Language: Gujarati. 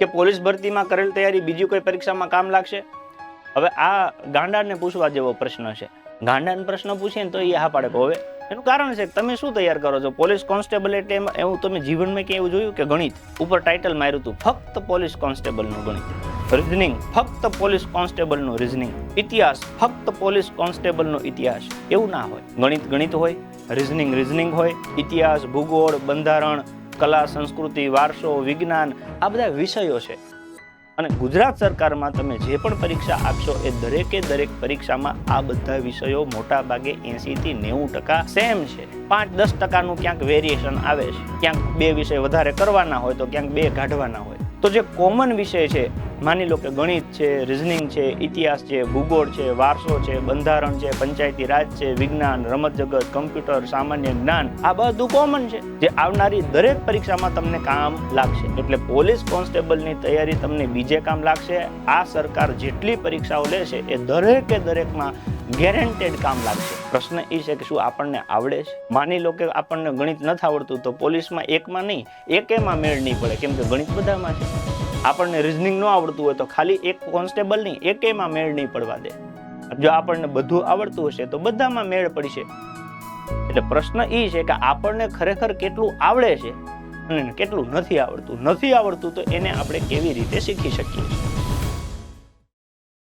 કે પોલીસ ભરતીમાં કરેલ તૈયારી બીજી કોઈ પરીક્ષામાં કામ લાગશે? હવે આ ગાંડાને પૂછવા જેવો પ્રશ્ન છે. ગાંડાને પ્રશ્ન પૂછીએ ને તો એ હા પાડે. હવે એનું કારણ છે કે તમે શું તૈયાર કરો છો? પોલીસ કોન્સ્ટેબલ એટલે એવું તમે જીવનમાં ક્યાં એવું જોયું કે ગણિત ઉપર ટાઇટલ માર્યું હતું ફક્ત પોલીસ કોન્સ્ટેબલનું ગણિત, રિઝનિંગ ફક્ત પોલીસ કોન્સ્ટેબલનું રિઝનિંગ, ઇતિહાસ ફક્ત પોલીસ કોન્સ્ટેબલનો ઇતિહાસ? એવું ના હોય. ગણિત ગણિત હોય, રિઝનિંગ હોય, ઇતિહાસ, ભૂગોળ, બંધારણ, કલા, સંસ્કૃતિ, વારસો, વિજ્ઞાન, આ બધા વિષયો છે. અને ગુજરાત સરકારમાં તમે જે પણ પરીક્ષા આપશો એ દરેકે દરેક પરીક્ષામાં આ બધા વિષયો મોટા ભાગે 80 થી 90% સેમ છે. 5-10% ક્યાંક વેરિએશન આવે છે. ક્યાંક 2 વિષય વધારે કરવાના હોય તો ક્યાંક 2 કાઢવાના હોય. તો જે કોમન વિષય છે, માની લો કે ગણિત છે, રિઝનિંગ છે, ઇતિહાસ છે, ભૂગોળ છે, વારસો છે, બંધારણ છે, પંચાયતી રાજ છે, વિજ્ઞાન, રમત જગત, કમ્પ્યુટર, સામાન્ય જ્ઞાન, આ બધું કોમન છે જે આવનારી દરેક પરીક્ષામાં તમને કામ લાગશે. એટલે પોલીસ કોન્સ્ટેબલની તૈયારી તમને બીજે કામ લાગશે. આ સરકાર જેટલી પરીક્ષાઓ લે છે એ દરેકે દરેકમાં ગેરંટેડ કામ લાગશે. પ્રશ્ન એ છે કે શું આપણને આવડે છે? માની લો કે આપણને ગણિત નથી આવડતું તો પોલીસમાં એકમાં નહીં, એકેમાં મેળ નહીં પડે, કેમ કે ગણિત બધામાં છે. આપણને રિઝનિંગ ન આવડતું હોય તો ખાલી એક કોન્સ્ટેબલ નહીં, એકેમાં મેળ નહીં પડવા દે. જો આપણને બધું આવડતું હશે તો બધામાં મેળ પડશે. એટલે પ્રશ્ન એ છે કે આપણને ખરેખર કેટલું આવડે છે અને કેટલું નથી આવડતું. નથી આવડતું તો એને આપણે કેવી રીતે શીખી શકીએ છીએ?